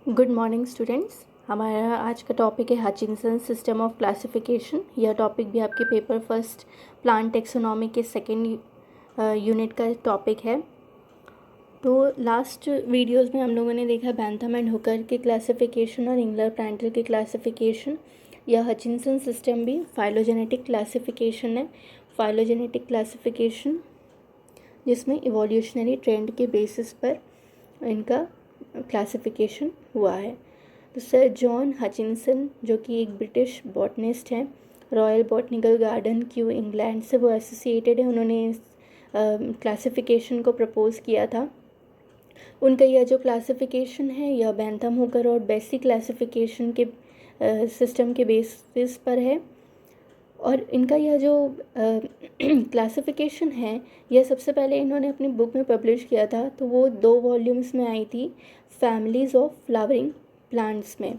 Good morning students. हमारा आज का टॉपिक है हचिंसन सिस्टम ऑफ क्लासिफिकेशन। यह टॉपिक भी आपके पेपर फर्स्ट प्लांट टेक्सोनॉमी के सेकेंड यूनिट का टॉपिक है। तो लास्ट वीडियोस में हम लोगों ने देखा बैंथम एंड हुकर के क्लासिफिकेशन और इंगलर प्लांटर के क्लासिफिकेशन। यह हचिंसन सिस्टम भी फाइलोजेनेटिक क्लासिफिकेशन है। फाइलोजेनेटिक क्लासिफिकेशन जिसमें इवोल्यूशनरी ट्रेंड के बेसिस पर इनका क्लासिफिकेशन हुआ है। तो सर जॉन हचिंसन जो कि एक ब्रिटिश बॉटनिस्ट हैं, royal botanical garden Q England से वो एसोसिएटेड है, उन्होंने इस क्लासिफिकेशन को प्रपोज़ किया था। उनका यह जो क्लासिफिकेशन है यह बैंथम हुकर और बेसी क्लासिफिकेशन के सिस्टम के बेसिस पर है। और इनका यह जो क्लासिफिकेशन है यह सबसे पहले इन्होंने अपनी बुक में पब्लिश किया था, तो वो 2 वॉल्यूम्स में आई थी, फैमिलीज़ ऑफ फ्लावरिंग प्लांट्स में।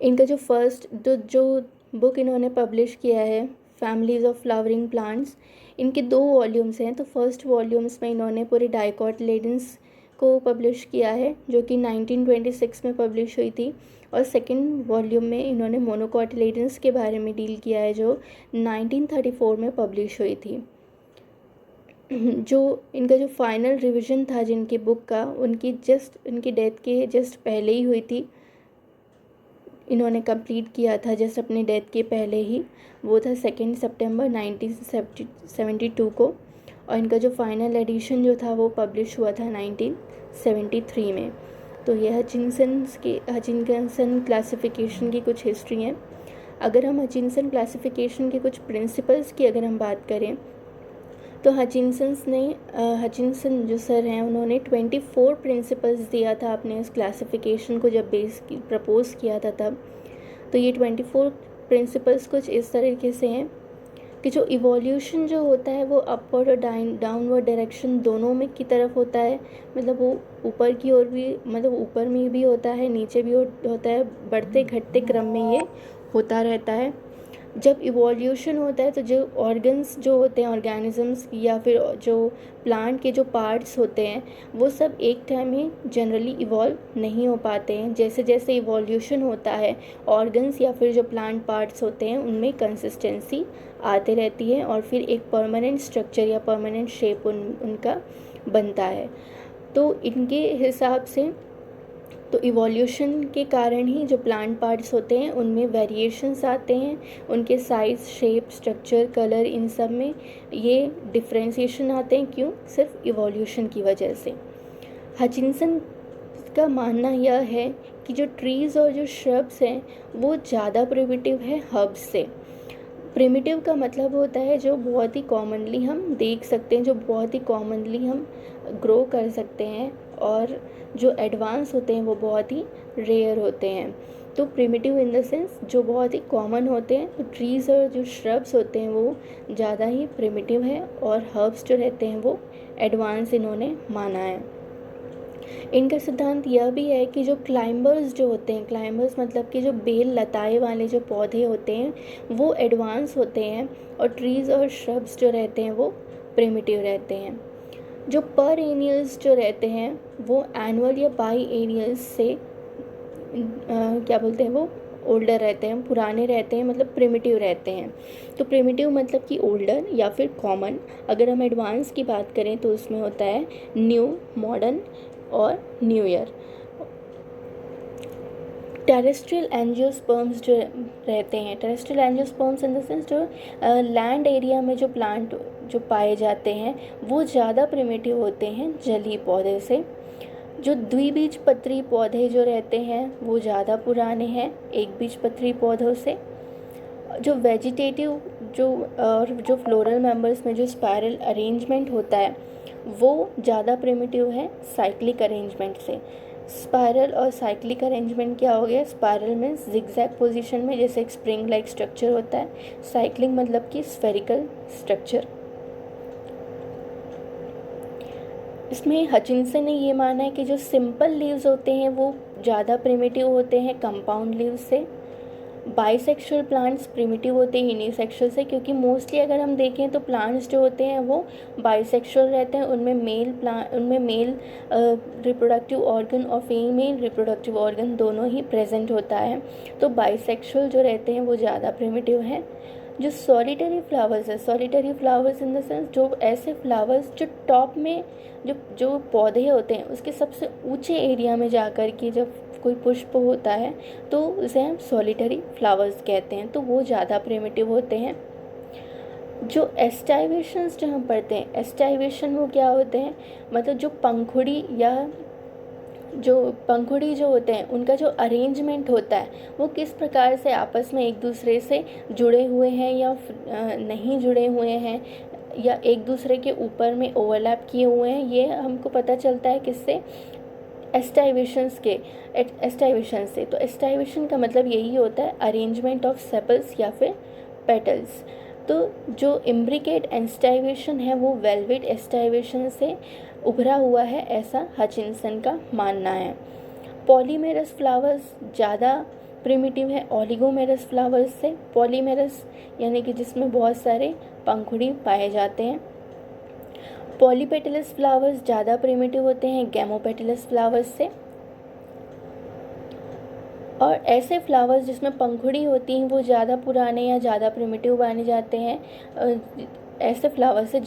इनका जो फर्स्ट जो बुक इन्होंने पब्लिश किया है फैमिलीज़ ऑफ फ्लावरिंग प्लांट्स, इनके 2 वॉल्यूम्स हैं। तो फर्स्ट वॉल्यूम्स में इन्होंने पूरे डाइकोटिलेडन्स को पब्लिश किया है जो कि 1926 में पब्लिश हुई थी, और सेकंड वॉल्यूम में इन्होंने मोनोकोटिलेडन्स के बारे में डील किया है जो 1934 में पब्लिश हुई थी। जो इनका जो फाइनल रिवीजन था जिनकी बुक का, उनकी डेथ के जस्ट पहले ही हुई थी, इन्होंने कंप्लीट किया था जस्ट अपनी डेथ के पहले ही, वो था 2 सितंबर 1972 को। और इनका जो फाइनल एडिशन जो था वो पब्लिश हुआ था 1973 में। तो यह हचिंसन क्लासिफिकेशन की कुछ हिस्ट्री है। अगर हम हचिंसन क्लासिफिकेशन के कुछ प्रिंसिपल्स की अगर हम बात करें तो हचिंसन जो सर हैं उन्होंने 24 प्रिंसिपल्स दिया था अपने इस क्लासिफिकेशन को जब प्रपोज़ किया था तब। तो ये 24 प्रिंसिपल्स कुछ इस तरीके से हैं कि जो इवोल्यूशन जो होता है वो अपवर्ड और डाउनवर्ड डायरेक्शन दोनों में की तरफ होता है, मतलब वो ऊपर की ओर भी, मतलब ऊपर में भी होता है, नीचे भी होता है, बढ़ते घटते क्रम में ये होता रहता है। जब इवोल्यूशन होता है तो जो ऑर्गन्स जो होते हैं, ऑर्गेनिजम्स या फिर जो प्लांट के जो पार्ट्स होते हैं वो सब एक टाइम में जनरली इवॉल्व नहीं हो पाते हैं। जैसे जैसे इवोल्यूशन होता है ऑर्गन्स या फिर जो प्लांट पार्ट्स होते हैं उनमें कंसिस्टेंसी आते रहती है और फिर एक परमानेंट स्ट्रक्चर या परमानेंट शेप उनका बनता है। तो इनके हिसाब से तो इवोल्यूशन के कारण ही जो प्लांट पार्ट्स होते हैं उनमें वेरिएशंस आते हैं, उनके साइज़, शेप, स्ट्रक्चर, कलर, इन सब में ये डिफ्रेंशिएशन आते हैं। क्यों? सिर्फ इवोल्यूशन की वजह से। हचिंसन का मानना यह है कि जो ट्रीज़ और जो श्रब्स हैं वो ज़्यादा प्रिमिटिव है हर्ब्स से। प्रिमिटिव का मतलब होता है जो बहुत ही कॉमनली हम देख सकते हैं, जो बहुत ही कॉमनली हम ग्रो कर सकते हैं, और जो एडवांस होते हैं वो बहुत ही रेयर होते हैं। तो प्रिमिटिव इन द सेंस जो बहुत ही कॉमन होते हैं। तो ट्रीज़ और जो श्रब्स होते हैं वो ज़्यादा ही प्रिमिटिव है, और हर्ब्स जो रहते हैं वो एडवांस इन्होंने माना है। इनका सिद्धांत यह भी है कि जो क्लाइंबर्स जो होते हैं, क्लाइंबर्स मतलब कि जो बेल लताए वाले जो पौधे होते हैं वो एडवांस होते हैं, और ट्रीज़ और श्रब्स जो रहते हैं वो प्रिमिटिव रहते हैं। जो पर एनियल्स जो रहते हैं वो एनुअल या बाई एनियल्स से क्या बोलते हैं, वो ओल्डर रहते हैं, पुराने रहते हैं, मतलब प्रिमिटिव रहते हैं। तो प्रिमिटिव मतलब कि ओल्डर या फिर कॉमन। अगर हम एडवांस की बात करें तो उसमें होता है न्यू, मॉडर्न और न्यू ईयर। टेरेस्ट्रियल एंजियोस्पर्म्स जो रहते हैं, terrestrial angiosperms in the sense जो लैंड एरिया में जो प्लांट जो पाए जाते हैं वो ज़्यादा प्रिमिटिव होते हैं जलीय पौधे से। जो द्विबीजपत्री पौधे जो रहते हैं वो ज़्यादा पुराने हैं एक बीजपत्री पौधों से। जो वेजिटेटिव जो फ्लोरल मेंबर्स में जो स्पायरल अरेंजमेंट होता है वो ज़्यादा प्रिमिटिव है साइक्लिक अरेंजमेंट से। स्पायरल और साइक्लिक अरेंजमेंट क्या हो गया? स्पायरल में जिगजैग पोजीशन में जैसे एक स्प्रिंग लाइक स्ट्रक्चर होता है, साइक्लिक मतलब कि स्फेरिकल स्ट्रक्चर। इसमें हचिंसन ने ये माना है कि जो सिंपल लीव्स होते हैं वो ज़्यादा प्रिमिटिव होते हैं कंपाउंड लीव्स से। बाइसेक्सुअल प्लांट्स प्रिमिटिव होते हैं यूनिसेक्सुअल से, क्योंकि मोस्टली अगर हम देखें तो प्लांट्स जो होते हैं वो बाइसेक्सुअल रहते हैं, उनमें मेल रिप्रोडक्टिव ऑर्गन और फीमेल रिप्रोडक्टिव ऑर्गन दोनों ही प्रेजेंट होता है। तो बाइसेक्सुअल जो रहते हैं वो ज़्यादा प्रिमिटिव हैं। जो सॉलिटरी फ्लावर्स है, solitary flowers in the sense जो ऐसे फ्लावर्स जो टॉप में जो पौधे होते हैं उसके सबसे ऊंचे एरिया में जाकर के जब कोई पुष्प होता है तो उसे हम सॉलिटरी फ्लावर्स कहते हैं, तो वो ज़्यादा प्रिमिटिव होते हैं। जो एस्टाइवेशंस जो हम पढ़ते हैं, एस्टाइवेशन वो क्या होते हैं, मतलब जो पंखुड़ी जो होते हैं उनका जो अरेंजमेंट होता है वो किस प्रकार से आपस में एक दूसरे से जुड़े हुए हैं या नहीं जुड़े हुए हैं, या एक दूसरे के ऊपर में ओवरलैप किए हुए हैं, ये हमको पता चलता है किससे, एस्टाइवेशन से। तो एस्टाइवेशन का मतलब यही होता है अरेंजमेंट ऑफ सेपल्स या फिर पेटल्स। तो जो इम्ब्रिकेट एस्टाइवेशन है वो वेलवेट एस्टाइवेशन से उभरा हुआ है, ऐसा हचिंसन का मानना है। पॉलीमेरस फ्लावर्स ज़्यादा प्रिमिटिव है ओलिगोमेरस फ्लावर्स से। पॉलीमेरस यानी कि जिसमें बहुत सारे पंखुड़ी पाए जाते हैं। पॉलीपेटलस फ्लावर्स ज़्यादा प्रिमिटिव होते हैं गैमोपेटलस फ्लावर्स से। और ऐसे फ्लावर्स जिसमें पंखुड़ी होती हैं वो ज़्यादा पुराने या ज़्यादा प्रिमिटिव माने जाते हैं ऐसे फ्लावर्स से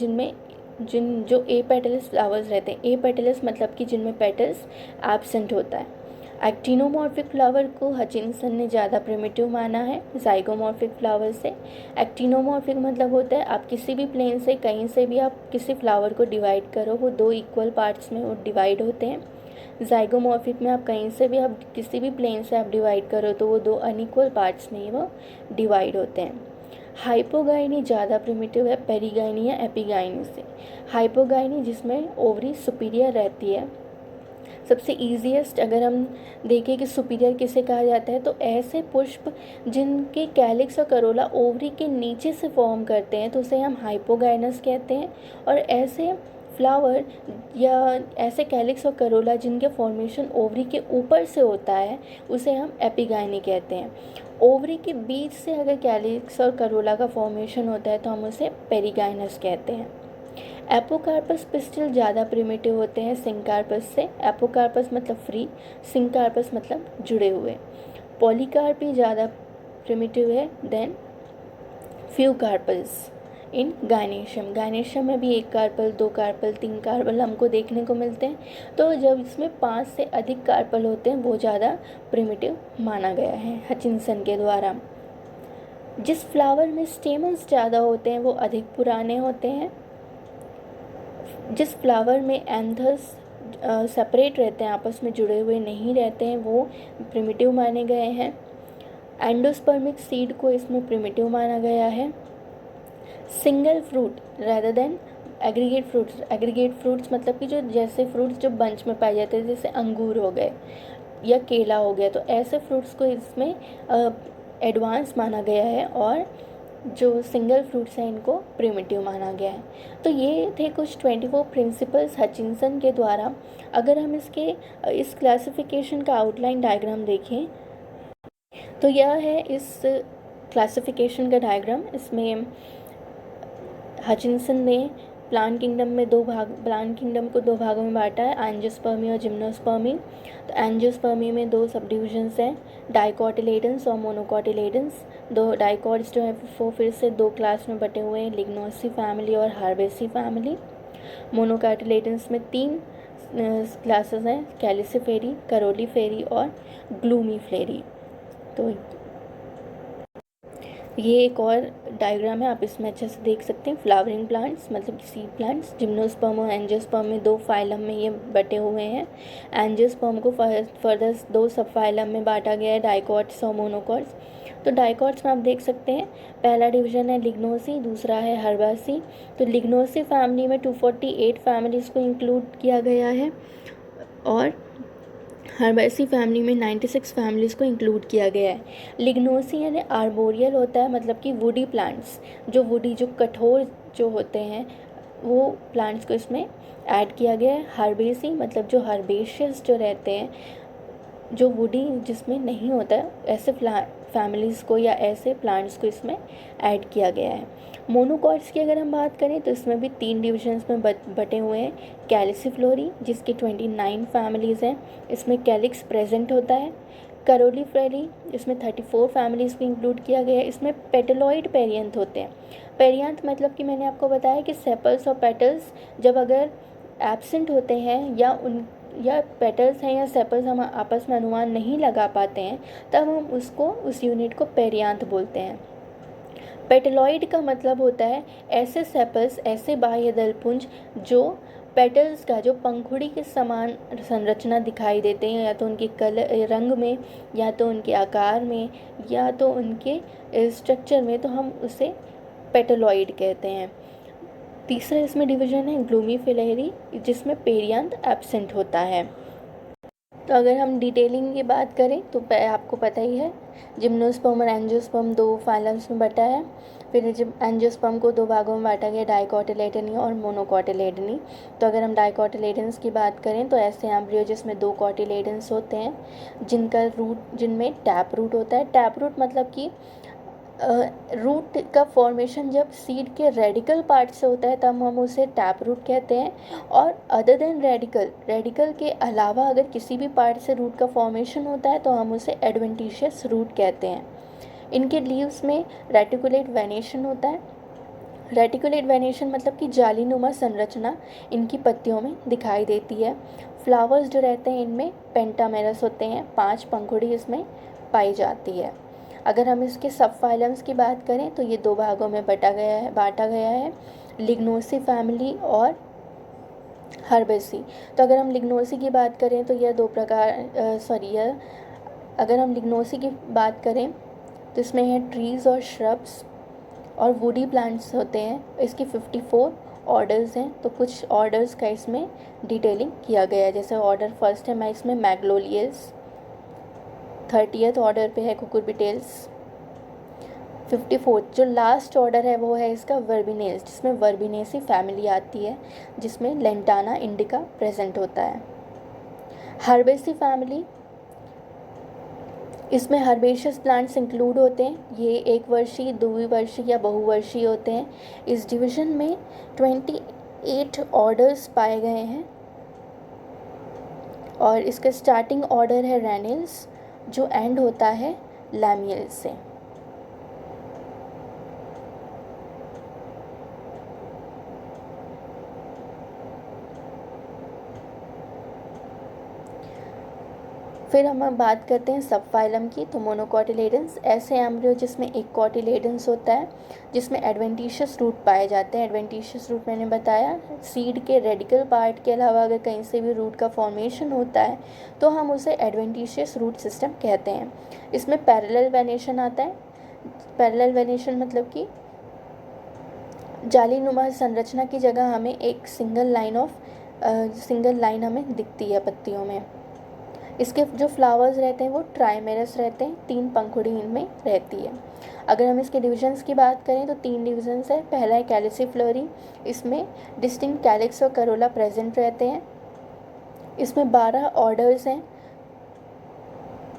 जो एपेटलस फ्लावर्स रहते हैं। एपेटलस मतलब कि जिनमें पेटल्स एब्सेंट होता है। एक्टिनोमॉर्फिक फ्लावर को हचिंसन ने ज़्यादा प्रिमिटिव माना है ज़ाइगोमॉर्फिक फ्लावर से। एक्टिनोमॉर्फिक मतलब होता है आप किसी भी प्लेन से कहीं से भी आप किसी फ्लावर को डिवाइड करो वो 2 इक्वल पार्ट्स में वो डिवाइड होते हैं। ज़ाइगोमॉर्फिक में आप कहीं से भी आप किसी भी प्लेन से आप डिवाइड करो तो वो 2 अनइक्वल पार्ट्स में ही वो डिवाइड होते हैं। हाइपोगाइनी ज़्यादा प्रिमिटिव है पेरीगाइनी या एपीगाइनी से। हाइपोगाइनी जिसमें ओवरी सुपीरियर रहती है। सबसे ईजीएस्ट अगर हम देखें कि सुपीरियर किसे कहा जाता है तो ऐसे पुष्प जिनके कैलिक्स और करोला ओवरी के नीचे से फॉर्म करते हैं तो उसे हम हाइपोगाइनस कहते हैं। और ऐसे फ्लावर या ऐसे कैलिक्स और करोला जिनके फॉर्मेशन ओवरी के ऊपर से होता है उसे हम एपिगाइनी कहते हैं। ओवरी के बीच से अगर कैलिक्स और करोला का फॉर्मेशन होता है तो हम उसे पेरीगाइनस कहते हैं। एपोकार्पस पिस्टिल ज़्यादा प्रिमिटिव होते हैं सिंकार्पस से। एपोकार्पस मतलब फ्री, सिंकार्पस मतलब जुड़े हुए। पॉलीकार्पी ज़्यादा प्रिमिटिव है देन फ्यूकार्पस इन गायनेशियम। गायनेशियम में भी 1 कार्पल 2 कार्पल 3 कार्पल हमको देखने को मिलते हैं। तो जब इसमें 5 से अधिक कार्पल होते हैं वो ज़्यादा प्रिमिटिव माना गया है हचिंसन के द्वारा। जिस फ्लावर में स्टेमन्स ज़्यादा होते हैं वो अधिक पुराने होते हैं। जिस फ्लावर में एंथर्स सेपरेट रहते हैं आपस में जुड़े हुए नहीं रहते हैं वो प्रिमिटिव माने गए हैं। एंडोस्पर्मिक सीड को इसमें प्रिमिटिव माना गया है। Single fruit rather than aggregate fruits मतलब कि जो जैसे फ्रूट्स जो बंच में पाए जाते हैं जैसे अंगूर हो गए या केला हो गया, तो ऐसे फ्रूट्स को इसमें एडवांस माना गया है और जो सिंगल फ्रूट्स हैं इनको प्रिमिटिव माना गया है। तो ये थे कुछ 24 प्रिंसिपल्स हचिंसन के द्वारा। अगर हम इस क्लासिफिकेशन का आउटलाइन डायग्राम देखें तो यह है इस क्लासिफिकेशन का डायग्राम। इसमें हचिंसन ने प्लांट किंगडम को 2 भागों में बांटा है, एंजियोस्पर्मी और जिम्नोस्पर्मी। तो एंजियोस्पर्मी में 2 सब डिविजन्स हैं, डाइकोटिलेडन्स और मोनोकोटिलेडन्स। 2 डाइकॉट्स जो है वो फिर से 2 क्लास में बटे हुए हैं, लिग्नोसी फैमिली और हार्बेसी फैमिली। मोनोकोटिलेडन्स में 3 क्लासेस हैं, कैलिसिफेरी, करोलीफेरी और ग्लूमीफ्लेरी। तो ये एक और डायग्राम है, आप इसमें अच्छे से देख सकते हैं। फ्लावरिंग प्लांट्स मतलब सीड प्लांट्स, जिम्नोस्पर्म और एंजियोस्पर्म में 2 फाइलम में ये बटे हुए हैं। एंजियोस्पर्म को फर्दर 2 सब फाइलम में बांटा गया है, डाइकॉट्स और मोनोकॉट्स। तो डाइकॉट्स में आप देख सकते हैं पहला डिवीजन है लिग्नोसी, दूसरा है हर्बासी। तो लिग्नोसी फैमिली में 248 फैमिलीज़ को इंक्लूड किया गया है और हर्बेसी फैमिली में 96 फैमिलीज़ को इंक्लूड किया गया है। लिग्नोसी यानी आर्बोरियल होता है, मतलब कि वुडी प्लांट्स, जो कठोर जो होते हैं वो प्लांट्स को इसमें ऐड किया गया है। हर्बेसी मतलब जो हर्बेशियस जो रहते हैं, जो वुडी जिसमें नहीं होता है, ऐसे फैमिलीज़ को या ऐसे प्लांट्स को इसमें ऐड किया गया है। मोनोकॉट्स की अगर हम बात करें तो इसमें भी 3 डिविजन्स में बटे हुए हैं। कैलिसिफ्लोरी जिसकी 29 फैमिलीज़ हैं, इसमें कैलिक्स प्रेजेंट होता है। करोलीफ्लोरी इसमें 34 फैमिलीज़ को इंक्लूड किया गया है। इसमें पेटलॉइड पेरियंथ होते हैं। पेरियंथ मतलब कि मैंने आपको बताया कि सेपल्स और पेटल्स जब अगर एब्सेंट होते हैं या पेटल्स हैं या सेपल्स हम आपस में अनुमान नहीं लगा पाते हैं, तब हम उस यूनिट को पेरियांथ बोलते हैं। पेटलॉइड का मतलब होता है ऐसे सेपल्स, ऐसे बाह्य दलपुंज जो पेटल्स का जो पंखुड़ी के समान संरचना दिखाई देते हैं, या तो उनके कलर रंग में, या तो उनके आकार में, या तो उनके स्ट्रक्चर में, तो हम उसे पेटलॉइड कहते हैं। तीसरा इसमें डिवीजन है ग्लूमी फिलेरी जिसमें पेरियांथ एब्सेंट होता है। तो अगर हम डिटेलिंग की बात करें तो आपको पता ही है जिम्नोस्पर्म और एंजियोस्पर्म 2 फाइलम्स में बटा है। फिर एंजियोस्पर्म को 2 भागों में बांटा गया, डाइकोटिलेडनी और मोनोकोटिलेडनी। तो अगर हम डाइकोटिलेडन्स की बात करें तो ऐसे एम्ब्रियो जिसमें 2 कोटिलेडन्स होते हैं, जिनमें टैप रूट होता है। टैप रूट मतलब कि रूट का फॉर्मेशन जब सीड के रेडिकल पार्ट से होता है तब हम उसे टैप रूट कहते हैं। और अदर देन रेडिकल के अलावा अगर किसी भी पार्ट से रूट का फॉर्मेशन होता है तो हम उसे एडवेंटिशियस रूट कहते हैं। इनके लीव्स में रेटिकुलेट वेनेशन होता है। रेटिकुलेट वेनेशन मतलब कि जालीनुमा संरचना इनकी पत्तियों में दिखाई देती है। फ्लावर्स जो रहते हैं इनमें पेंटामेरस होते हैं, 5 पंखुड़ी इसमें पाई जाती है। अगर हम इसके सब फाइलम्स की बात करें तो ये 2 भागों में बांटा गया है, लिग्नोसी फैमिली और हर्बेसी। तो अगर हम लिग्नोसी की बात करें तो यह 2 प्रकार अगर हम लिग्नोसी की बात करें तो इसमें है ट्रीज़ और श्रब्स और वुडी प्लांट्स होते हैं। इसकी 54 ऑर्डर्स हैं। तो कुछ ऑर्डर्स का इसमें डिटेलिंग किया गया है। जैसे ऑर्डर फर्स्ट है मैं इसमें मैग्नोलियस, 30th ऑर्डर पे है कुकुरबिटेल्स, 54th जो लास्ट ऑर्डर है वो है इसका वर्बिनेस, जिसमें वर्बिनेसी फैमिली आती है, जिसमें लेंटाना इंडिका प्रेजेंट होता है। हर्बेसी फैमिली, इसमें हर्बेशियस प्लांट्स इंक्लूड होते हैं। ये 1 वर्षीय, द्विवर्षीय या बहुवर्षीय होते हैं। इस डिवीजन में 28 ऑर्डर्स पाए गए हैं और इसका स्टार्टिंग ऑर्डर है रेनिल्स जो एंड होता है लैमियल से। फिर हम बात करते हैं सब फाइलम की। तो मोनोकोटिलेडन्स ऐसे एम्ब्रियो जिसमें एक कोटिलेडन्स होता है, जिसमें एडवेंटिशियस रूट पाए जाते हैं। एडवेंटिशियस रूट मैंने बताया सीड के रेडिकल पार्ट के अलावा अगर कहीं से भी रूट का फॉर्मेशन होता है तो हम उसे एडवेंटिशियस रूट सिस्टम कहते हैं। इसमें पैरेलल वेनेशन आता है। पैरेलल वेनेशन मतलब कि जालीनुमा संरचना की जगह हमें एक सिंगल लाइन हमें दिखती है पत्तियों में। इसके जो फ्लावर्स रहते हैं वो ट्राइमेरस रहते हैं, 3 पंखुड़ी इनमें रहती है। अगर हम इसके डिविजन्स की बात करें तो 3 डिविजन्स है। पहला है कैलिसिफ्लोरी, इसमें डिस्टिंक्ट कैलिक्स और करोला प्रेजेंट रहते हैं। इसमें 12 ऑर्डर्स हैं।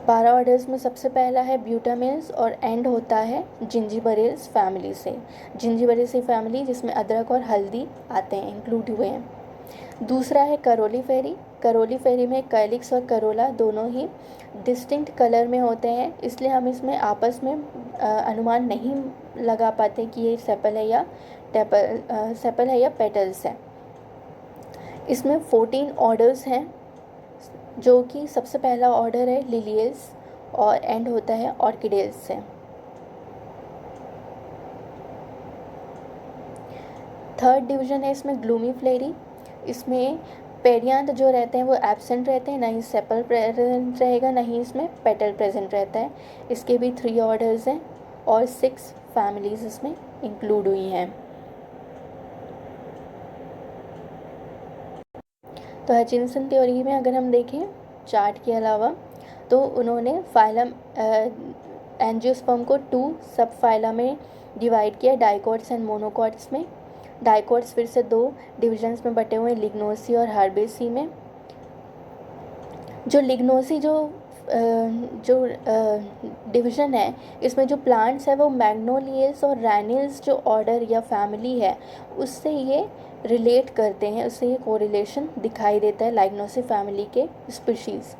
12 ऑर्डर्स में सबसे पहला है ब्यूटामेल्स और एंड होता है जिंजीबरेल्स फैमिली से। जिंजीबरेसी फैमिली जिसमें अदरक और हल्दी आते हैं, इंक्लूड हुए हैं। दूसरा है करोलीफेरी। करोलीफेरी में कैलिक्स और करोला दोनों ही डिस्टिंक्ट कलर में होते हैं, इसलिए हम इसमें आपस में अनुमान नहीं लगा पाते कि ये सेपल है या पेटल्स है। इसमें 14 ऑर्डर्स हैं, जो कि सबसे पहला ऑर्डर है लिलियल्स और एंड होता है ऑर्किडेल्स से। थर्ड डिवीजन है इसमें ग्लूमी फ्लेरी। इसमें पेरियांथ जो रहते हैं वो एब्सेंट रहते हैं, ना ही सेपल प्रेजेंट रहेगा, ना ही इसमें पेटल प्रेजेंट रहता है। इसके भी 3 ऑर्डर्स हैं और 6 फैमिलीज इसमें इंक्लूड हुई हैं। तो हचिंसन थ्योरी में अगर हम देखें चार्ट के अलावा तो उन्होंने फाइलम एंजियोस्पर्म को 2 सब फाइला में डिवाइड किया, डाइकोट्स एंड मोनोकोट्स में। डाइकोट्स फिर से 2 डिविजन्स में बटे हुए, लिग्नोसी और हर्बेसी में। जो लिग्नोसी जो जो डिवीज़न है इसमें जो प्लांट्स है वो मैग्नोलियस और रैनिल्स जो ऑर्डर या फैमिली है उससे ये रिलेट करते हैं, उससे ये कोरिलेशन दिखाई देता है लाइग्नोसी फैमिली के स्पीशीज़।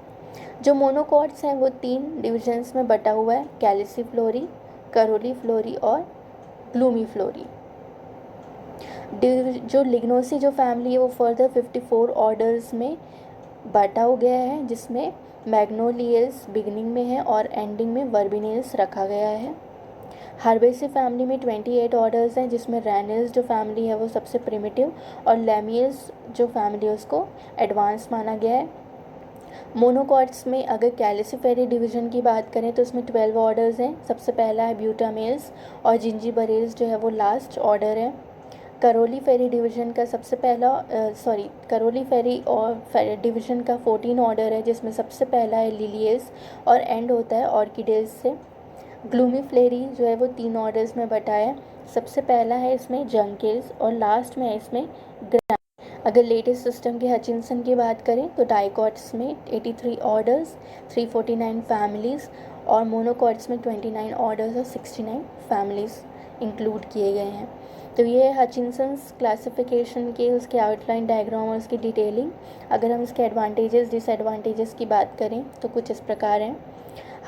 जो मोनोकॉट्स हैं वो 3 डिविजन्स में बटा हुआ है, कैलिसिफ्लोरी, करोलीफ्लोरी और ग्लूमीफ्लोरी। जो लिग्नोसी जो फैमिली है वो फर्दर 54 ऑर्डर्स में बांटा हो गया है, जिसमें मैग्नोलियस बिगिनिंग में है और एंडिंग में वर्बिनेल्स रखा गया है। हर्बेसी फैमिली में 28 ऑर्डर्स हैं, जिसमें रैनिल्स जो फैमिली है वो सबसे प्रिमिटिव और लेमियस जो फैमिली है उसको एडवांस माना गया है। मोनोकॉट्स में अगर कैलिसिफेरी डिवीज़न की बात करें तो उसमें 12 ऑर्डर्स हैं। सबसे पहला है ब्यूटामेल्स और जिंजीबरेल्स जो है वो लास्ट ऑर्डर है। करोलीफेरी डिवीज़न का सबसे पहला करोलीफेरी और डिवीज़न का 14 ऑर्डर है, जिसमें सबसे पहला है लिलियस और एंड होता है ऑर्किडेज से। ग्लूमीफ्लेरी जो है वो 3 ऑर्डर्स में बटा है। सबसे पहला है इसमें जंकेल्स और लास्ट में है इसमें ग्राम। अगर लेटेस्ट सिस्टम के हचिंसन की बात करें तो डाइकॉट्स में 83 ऑर्डर्स, 349 फैमिलीज़ और मोनोकॉट्स में 29 ऑर्डर्स और 69 फैमिलीज़ इंक्लूड किए गए हैं। तो ये हचिंसन्स क्लासिफिकेशन के उसके आउटलाइन डायग्राम और उसकी डिटेलिंग। अगर हम इसके एडवांटेजेस डिसएडवांटेजेस की बात करें तो कुछ इस प्रकार हैं।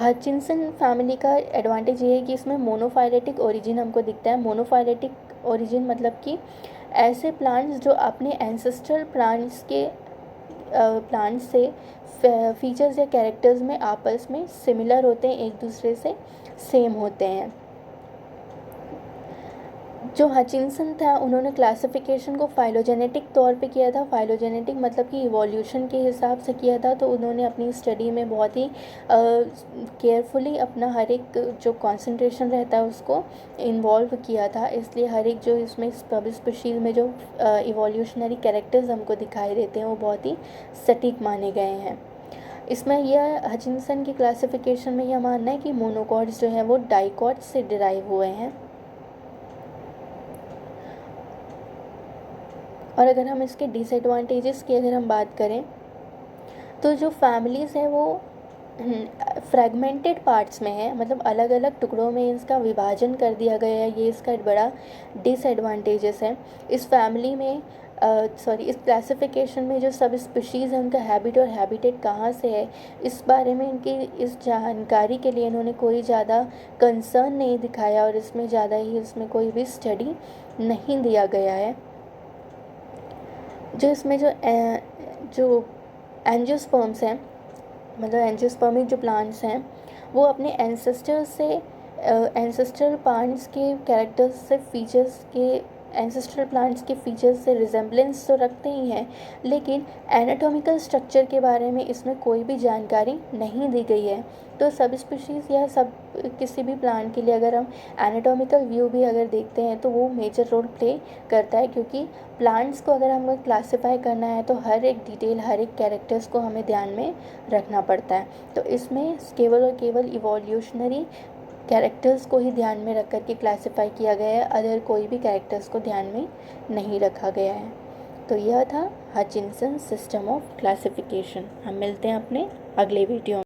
हचिंसन फैमिली का एडवांटेज ये है कि इसमें मोनोफाइलेटिक ओरिजिन हमको दिखता है। मोनोफाइलेटिक ओरिजिन मतलब कि ऐसे प्लांट्स जो अपने एंसेस्ट्रल प्लांट्स से फीचर्स या कैरेक्टर्स में आपस में सिमिलर होते हैं, एक दूसरे से सेम होते हैं। जो हचिंसन था उन्होंने क्लासिफिकेशन को फाइलोजेनेटिक तौर पे किया था। फाइलोजेनेटिक मतलब कि इवोल्यूशन के हिसाब से किया था। तो उन्होंने अपनी स्टडी में बहुत ही केयरफुली अपना हर एक जो कंसंट्रेशन रहता है उसको इन्वॉल्व किया था। इसलिए हर एक जो इसमें सब स्पीशीज़ में जो इवोल्यूशनरी कैरेक्टर्स हमको दिखाई देते हैं वो बहुत ही सटीक माने गए हैं। इसमें यह हचिंसन की क्लासिफिकेशन में यह मानना है कि मोनोकॉट्स जो हैं वो डाइकॉट्स से डिराइव हुए हैं। और अगर हम इसके डिसएडवांटेजेस की अगर हम बात करें तो जो फैमिलीज़ हैं वो फ्रैगमेंटेड पार्ट्स में है, मतलब अलग अलग टुकड़ों में इसका विभाजन कर दिया गया है। ये इसका एक बड़ा डिसएडवांटेजेस है। इस फैमिली में इस क्लासिफिकेशन में जो सब स्पीशीज़ है उनका हैबिट और हैबिटेट कहाँ से है इस बारे में इनकी इस जानकारी के लिए इन्होंने कोई ज़्यादा कंसर्न नहीं दिखाया और इसमें ज़्यादा ही इसमें कोई भी स्टडी नहीं दिया गया है। जो इसमें जो एंजियोस्पर्म्स हैं, मतलब एंजियोस्पर्मिक जो प्लांट्स हैं वो अपने एंसेस्ट्रल प्लांट्स के कैरेक्टर्स से एंसेस्ट्रल प्लांट्स के फीचर्स से रिजेम्बलेंस तो रखते ही हैं, लेकिन एनाटॉमिकल स्ट्रक्चर के बारे में इसमें कोई भी जानकारी नहीं दी गई है। तो सब स्पीशीज़ या किसी भी प्लांट के लिए अगर हम एनाटॉमिकल व्यू भी अगर देखते हैं तो वो मेजर रोल प्ले करता है, क्योंकि प्लांट्स को अगर हमें क्लासिफाई करना है तो हर एक डिटेल हर एक कैरेक्टर्स को हमें ध्यान में रखना पड़ता है। तो इसमें केवल और केवल इवोल्यूशनरी कैरेक्टर्स को ही ध्यान में रख कर के क्लासिफाई किया गया है, अदर कोई भी कैरेक्टर्स को ध्यान में नहीं रखा गया है। तो यह था हचिंसन सिस्टम ऑफ क्लासिफिकेशन। हम मिलते हैं अपने अगले वीडियो में।